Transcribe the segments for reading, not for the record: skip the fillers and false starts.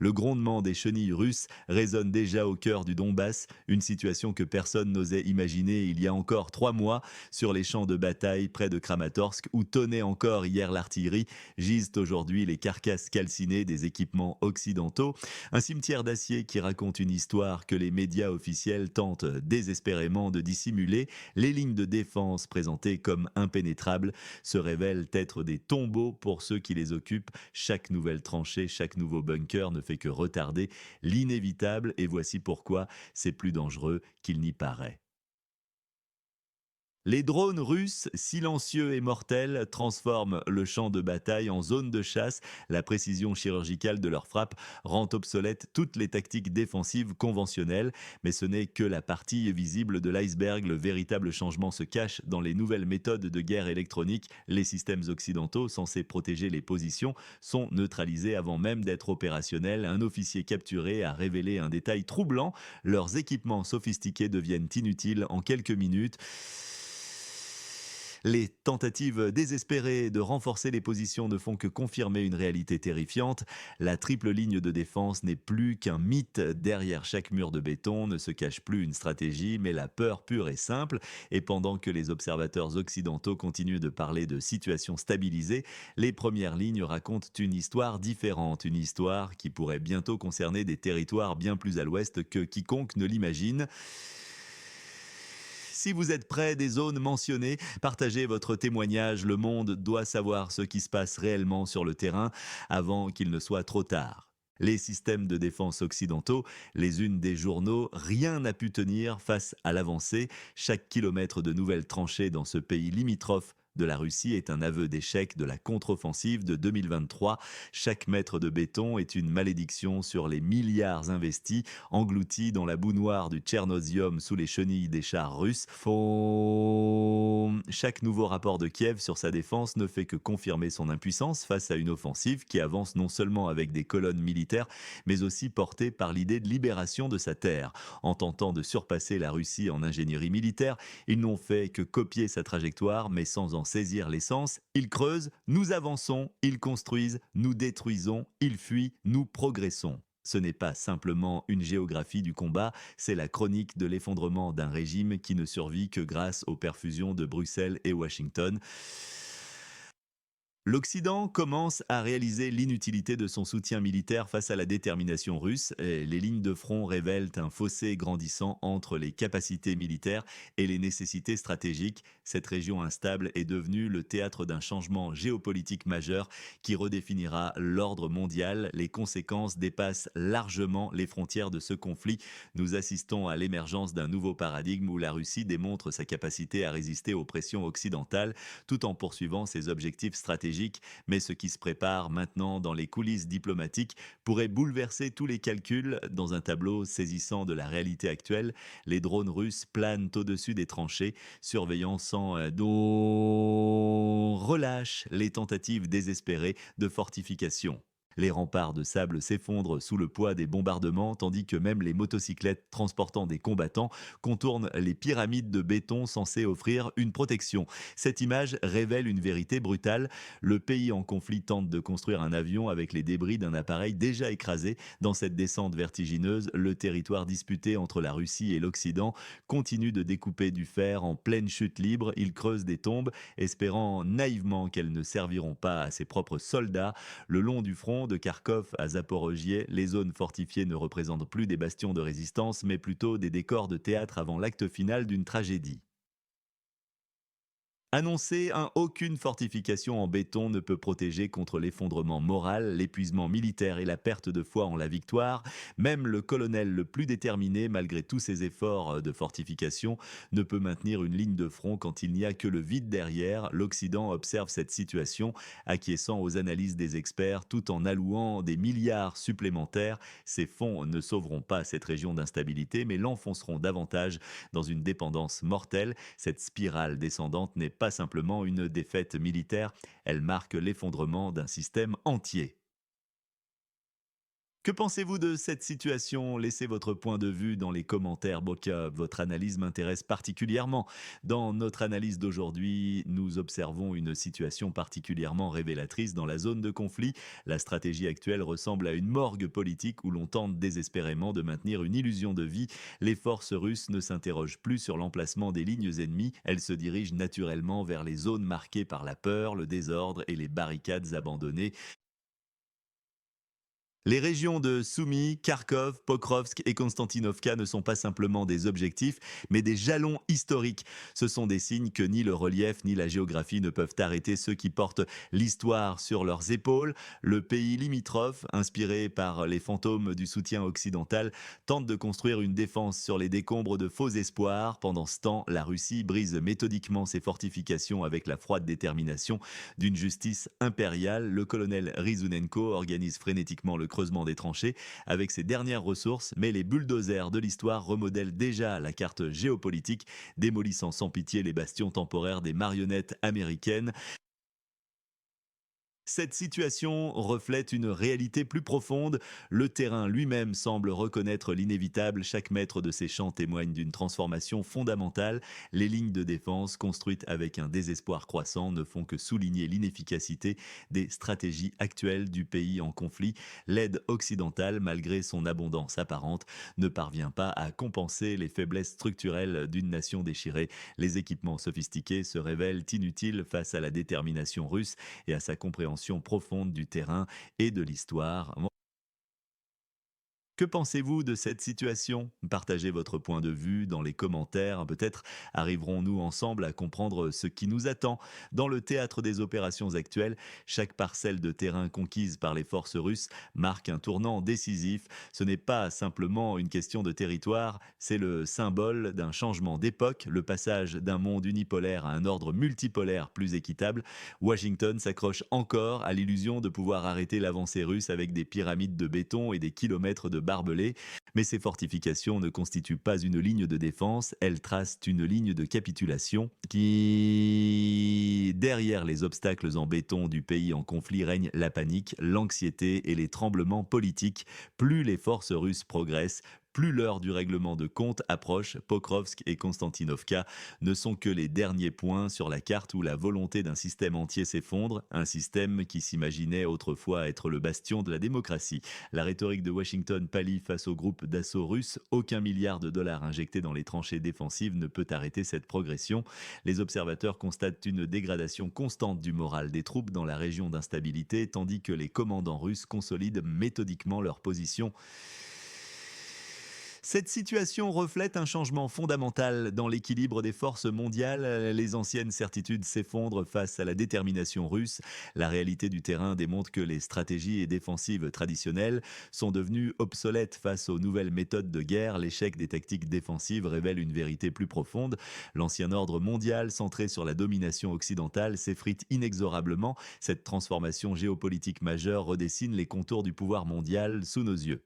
Le grondement des chenilles russes résonne déjà au cœur du Donbass, une situation que personne n'osait imaginer il y a encore 3 mois sur les champs de bataille près de Kramatorsk, où tonnait encore hier l'artillerie, gisent aujourd'hui les carcasses calcinées des équipements occidentaux. Un cimetière d'acier qui raconte une histoire que les médias officiels tentent désespérément de dissimuler. Les lignes de défense présentées comme impénétrables se révèlent être des tombeaux pour ceux qui les occupent. Chaque nouvelle tranchée, chaque nouveau bunker ne fait que retarder l'inévitable, et voici pourquoi c'est plus dangereux qu'il n'y paraît. Les drones russes, silencieux et mortels, transforment le champ de bataille en zone de chasse. La précision chirurgicale de leur frappe rend obsolètes toutes les tactiques défensives conventionnelles. Mais ce n'est que la partie visible de l'iceberg. Le véritable changement se cache dans les nouvelles méthodes de guerre électronique. Les systèmes occidentaux, censés protéger les positions, sont neutralisés avant même d'être opérationnels. Un officier capturé a révélé un détail troublant: leurs équipements sophistiqués deviennent inutiles en quelques minutes. Les tentatives désespérées de renforcer les positions ne font que confirmer une réalité terrifiante. La triple ligne de défense n'est plus qu'un mythe. Derrière chaque mur de béton ne se cache plus une stratégie, mais la peur pure et simple. Et pendant que les observateurs occidentaux continuent de parler de situation stabilisée, les premières lignes racontent une histoire différente, une histoire qui pourrait bientôt concerner des territoires bien plus à l'ouest que quiconque ne l'imagine. Si vous êtes près des zones mentionnées, partagez votre témoignage. Le monde doit savoir ce qui se passe réellement sur le terrain avant qu'il ne soit trop tard. Les systèmes de défense occidentaux, les unes des journaux, rien n'a pu tenir face à l'avancée. Chaque kilomètre de nouvelles tranchées dans ce pays limitrophe de la Russie est un aveu d'échec de la contre-offensive de 2023. Chaque mètre de béton est une malédiction sur les milliards investis, engloutis dans la boue noire du Tchernosium sous les chenilles des chars russes. Chaque nouveau rapport de Kiev sur sa défense ne fait que confirmer son impuissance face à une offensive qui avance non seulement avec des colonnes militaires, mais aussi portée par l'idée de libération de sa terre. En tentant de surpasser la Russie en ingénierie militaire, ils n'ont fait que copier sa trajectoire, mais sans en saisir l'essence. Ils creusent, nous avançons; ils construisent, nous détruisons; ils fuient, nous progressons. Ce n'est pas simplement une géographie du combat, c'est la chronique de l'effondrement d'un régime qui ne survit que grâce aux perfusions de Bruxelles et Washington. L'Occident commence à réaliser l'inutilité de son soutien militaire face à la détermination russe. Et les lignes de front révèlent un fossé grandissant entre les capacités militaires et les nécessités stratégiques. Cette région instable est devenue le théâtre d'un changement géopolitique majeur qui redéfinira l'ordre mondial. Les conséquences dépassent largement les frontières de ce conflit. Nous assistons à l'émergence d'un nouveau paradigme où la Russie démontre sa capacité à résister aux pressions occidentales tout en poursuivant ses objectifs stratégiques. Mais ce qui se prépare maintenant dans les coulisses diplomatiques pourrait bouleverser tous les calculs. Dans un tableau saisissant de la réalité actuelle, les drones russes planent au-dessus des tranchées, surveillant sans relâche les tentatives désespérées de fortification. Les remparts de sable s'effondrent sous le poids des bombardements, tandis que même les motocyclettes transportant des combattants contournent les pyramides de béton censées offrir une protection. Cette image révèle une vérité brutale. Le pays en conflit tente de construire un avion avec les débris d'un appareil déjà écrasé. Dans cette descente vertigineuse, le territoire disputé entre la Russie et l'Occident continue de découper du fer en pleine chute libre. Il creuse des tombes, espérant naïvement qu'elles ne serviront pas à ses propres soldats. Le long du front, de Kharkov à Zaporogie, les zones fortifiées ne représentent plus des bastions de résistance, mais plutôt des décors de théâtre avant l'acte final d'une tragédie. Annoncer aucune fortification en béton ne peut protéger contre l'effondrement moral, l'épuisement militaire et la perte de foi en la victoire. Même le colonel le plus déterminé, malgré tous ses efforts de fortification, ne peut maintenir une ligne de front quand il n'y a que le vide derrière. L'Occident observe cette situation, acquiesçant aux analyses des experts tout en allouant des milliards supplémentaires. Ces fonds ne sauveront pas cette région d'instabilité, mais l'enfonceront davantage dans une dépendance mortelle. Cette spirale descendante n'est pas simplement une défaite militaire, elle marque l'effondrement d'un système entier. Que pensez-vous de cette situation? Laissez votre point de vue dans les commentaires. Boka, votre analyse m'intéresse particulièrement. Dans notre analyse d'aujourd'hui, nous observons une situation particulièrement révélatrice dans la zone de conflit. La stratégie actuelle ressemble à une morgue politique où l'on tente désespérément de maintenir une illusion de vie. Les forces russes ne s'interrogent plus sur l'emplacement des lignes ennemies. Elles se dirigent naturellement vers les zones marquées par la peur, le désordre et les barricades abandonnées. Les régions de Soumy, Kharkov, Pokrovsk et Konstantinovka ne sont pas simplement des objectifs, mais des jalons historiques. Ce sont des signes que ni le relief ni la géographie ne peuvent arrêter ceux qui portent l'histoire sur leurs épaules. Le pays limitrophe, inspiré par les fantômes du soutien occidental, tente de construire une défense sur les décombres de faux espoirs. Pendant ce temps, la Russie brise méthodiquement ses fortifications avec la froide détermination d'une justice impériale. Le colonel Rizunenko organise frénétiquement le creusement des tranchées avec ses dernières ressources, mais les bulldozers de l'histoire remodèlent déjà la carte géopolitique, démolissant sans pitié les bastions temporaires des marionnettes américaines. Cette situation reflète une réalité plus profonde. Le terrain lui-même semble reconnaître l'inévitable. Chaque mètre de ces champs témoigne d'une transformation fondamentale. Les lignes de défense, construites avec un désespoir croissant, ne font que souligner l'inefficacité des stratégies actuelles du pays en conflit. L'aide occidentale, malgré son abondance apparente, ne parvient pas à compenser les faiblesses structurelles d'une nation déchirée. Les équipements sophistiqués se révèlent inutiles face à la détermination russe et à sa compréhension profonde du terrain et de l'histoire. Que pensez-vous de cette situation? Partagez votre point de vue dans les commentaires. Peut-être arriverons-nous ensemble à comprendre ce qui nous attend. Dans le théâtre des opérations actuelles, chaque parcelle de terrain conquise par les forces russes marque un tournant décisif. Ce n'est pas simplement une question de territoire, c'est le symbole d'un changement d'époque, le passage d'un monde unipolaire à un ordre multipolaire plus équitable. Washington s'accroche encore à l'illusion de pouvoir arrêter l'avancée russe avec des pyramides de béton et des kilomètres de barbelés, mais ces fortifications ne constituent pas une ligne de défense, elles tracent une ligne de capitulation qui, derrière les obstacles en béton du pays en conflit, règne la panique, l'anxiété et les tremblements politiques. Plus les forces russes progressent, plus l'heure du règlement de compte approche. Pokrovsk et Konstantinovka ne sont que les derniers points sur la carte où la volonté d'un système entier s'effondre, un système qui s'imaginait autrefois être le bastion de la démocratie. La rhétorique de Washington pâlit face au groupe d'assaut russe. Aucun milliard de dollars injecté dans les tranchées défensives ne peut arrêter cette progression. Les observateurs constatent une dégradation constante du moral des troupes dans la région d'instabilité, tandis que les commandants russes consolident méthodiquement leur position. Cette situation reflète un changement fondamental dans l'équilibre des forces mondiales. Les anciennes certitudes s'effondrent face à la détermination russe. La réalité du terrain démontre que les stratégies défensives traditionnelles sont devenues obsolètes face aux nouvelles méthodes de guerre. L'échec des tactiques défensives révèle une vérité plus profonde. L'ancien ordre mondial, centré sur la domination occidentale, s'effrite inexorablement. Cette transformation géopolitique majeure redessine les contours du pouvoir mondial sous nos yeux.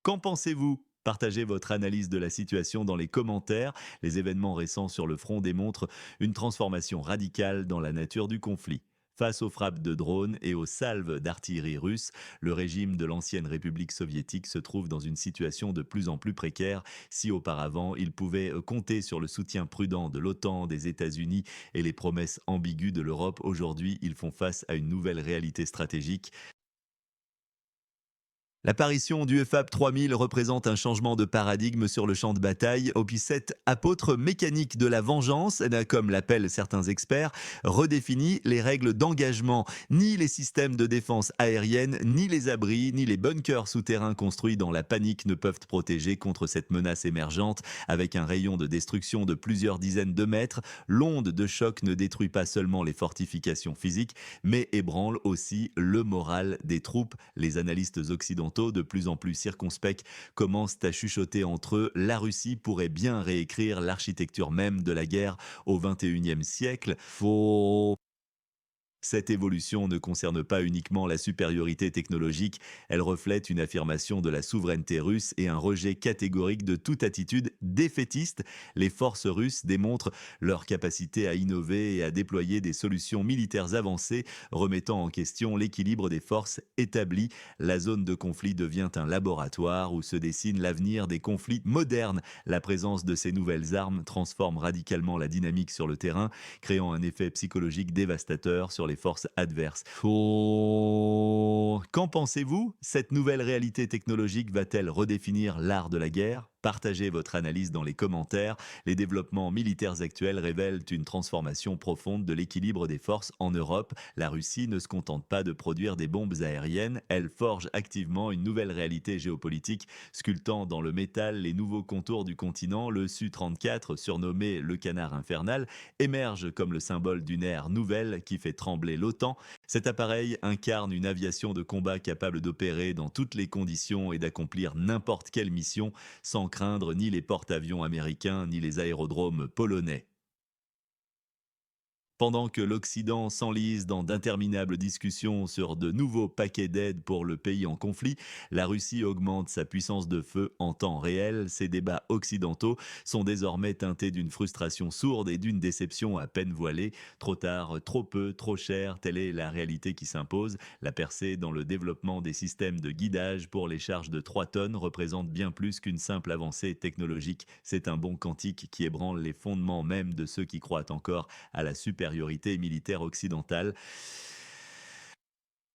Qu'en pensez-vous? Partagez votre analyse de la situation dans les commentaires. Les événements récents sur le front démontrent une transformation radicale dans la nature du conflit. Face aux frappes de drones et aux salves d'artillerie russe, le régime de l'ancienne République soviétique se trouve dans une situation de plus en plus précaire. Si auparavant il pouvait compter sur le soutien prudent de l'OTAN, des États-Unis et les promesses ambiguës de l'Europe, aujourd'hui ils font face à une nouvelle réalité stratégique. L'apparition du FAB 3000 représente un changement de paradigme sur le champ de bataille. Opus 7, apôtre mécanique de la vengeance, comme l'appellent certains experts, redéfinit les règles d'engagement. Ni les systèmes de défense aérienne, ni les abris, ni les bunkers souterrains construits dans la panique ne peuvent protéger contre cette menace émergente. Avec un rayon de destruction de plusieurs dizaines de mètres, l'onde de choc ne détruit pas seulement les fortifications physiques, mais ébranle aussi le moral des troupes. Les analystes occidentaux, de plus en plus circonspects, commencent à chuchoter entre eux. La Russie pourrait bien réécrire l'architecture même de la guerre au XXIe siècle. Faux. Cette évolution ne concerne pas uniquement la supériorité technologique, elle reflète une affirmation de la souveraineté russe et un rejet catégorique de toute attitude défaitiste. Les forces russes démontrent leur capacité à innover et à déployer des solutions militaires avancées, remettant en question l'équilibre des forces établies. La zone de conflit devient un laboratoire où se dessine l'avenir des conflits modernes. La présence de ces nouvelles armes transforme radicalement la dynamique sur le terrain, créant un effet psychologique dévastateur sur les forces adverses. Oh, qu'en pensez-vous? Cette nouvelle réalité technologique va-t-elle redéfinir l'art de la guerre? Partagez votre analyse dans les commentaires. Les développements militaires actuels révèlent une transformation profonde de l'équilibre des forces en Europe. La Russie ne se contente pas de produire des bombes aériennes, elle forge activement une nouvelle réalité géopolitique, sculptant dans le métal les nouveaux contours du continent. Le Su-34, surnommé le canard infernal, émerge comme le symbole d'une ère nouvelle qui fait trembler l'OTAN. Cet appareil incarne une aviation de combat capable d'opérer dans toutes les conditions et d'accomplir n'importe quelle mission sans craindre ni les porte-avions américains ni les aérodromes polonais. Pendant que l'Occident s'enlise dans d'interminables discussions sur de nouveaux paquets d'aide pour le pays en conflit, la Russie augmente sa puissance de feu en temps réel. Ces débats occidentaux sont désormais teintés d'une frustration sourde et d'une déception à peine voilée. Trop tard, trop peu, trop cher, telle est la réalité qui s'impose. La percée dans le développement des systèmes de guidage pour les charges de 3 tonnes représente bien plus qu'une simple avancée technologique. C'est un bond quantique qui ébranle les fondements même de ceux qui croient encore à la supériorité militaire occidentale.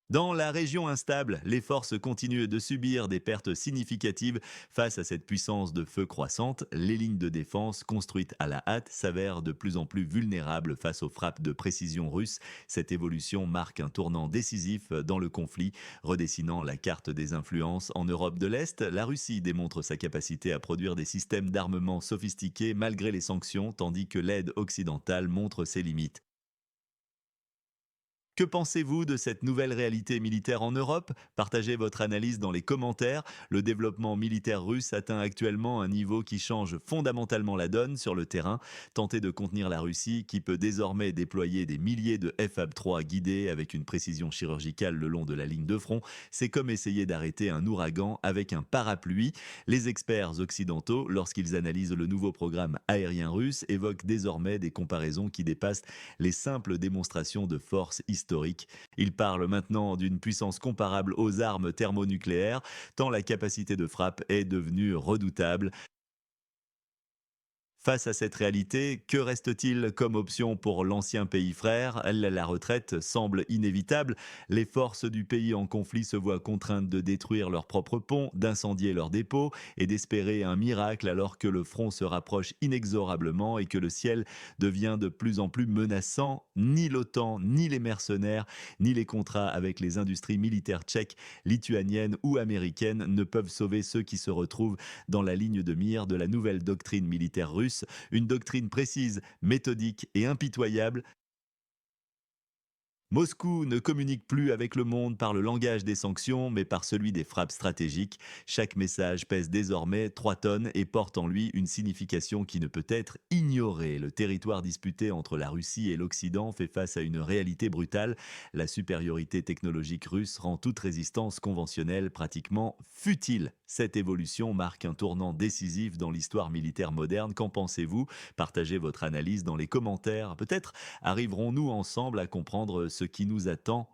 Dans la région instable, les forces continuent de subir des pertes significatives face à cette puissance de feu croissante. Les lignes de défense construites à la hâte s'avèrent de plus en plus vulnérables face aux frappes de précision russes. Cette évolution marque un tournant décisif dans le conflit, redessinant la carte des influences. En Europe de l'Est, la Russie démontre sa capacité à produire des systèmes d'armement sophistiqués malgré les sanctions, tandis que l'aide occidentale montre ses limites. Que pensez-vous de cette nouvelle réalité militaire en Europe? Partagez votre analyse dans les commentaires. Le développement militaire russe atteint actuellement un niveau qui change fondamentalement la donne sur le terrain. Tenter de contenir la Russie, qui peut désormais déployer des milliers de FAB-3 guidés avec une précision chirurgicale le long de la ligne de front, c'est comme essayer d'arrêter un ouragan avec un parapluie. Les experts occidentaux, lorsqu'ils analysent le nouveau programme aérien russe, évoquent désormais des comparaisons qui dépassent les simples démonstrations de force historique. Il parle maintenant d'une puissance comparable aux armes thermonucléaires, tant la capacité de frappe est devenue redoutable. Face à cette réalité, que reste-t-il comme option pour l'ancien pays frère? La retraite semble inévitable. Les forces du pays en conflit se voient contraintes de détruire leurs propres ponts, d'incendier leurs dépôts et d'espérer un miracle alors que le front se rapproche inexorablement et que le ciel devient de plus en plus menaçant. Ni l'OTAN, ni les mercenaires, ni les contrats avec les industries militaires tchèques, lituaniennes ou américaines ne peuvent sauver ceux qui se retrouvent dans la ligne de mire de la nouvelle doctrine militaire russe, une doctrine précise, méthodique et impitoyable. Moscou ne communique plus avec le monde par le langage des sanctions, mais par celui des frappes stratégiques. Chaque message pèse désormais 3 tonnes et porte en lui une signification qui ne peut être ignorée. Le territoire disputé entre la Russie et l'Occident fait face à une réalité brutale. La supériorité technologique russe rend toute résistance conventionnelle pratiquement futile. Cette évolution marque un tournant décisif dans l'histoire militaire moderne. Qu'en pensez-vous? Partagez votre analyse dans les commentaires. Peut-être arriverons-nous ensemble à comprendre ce qui nous attend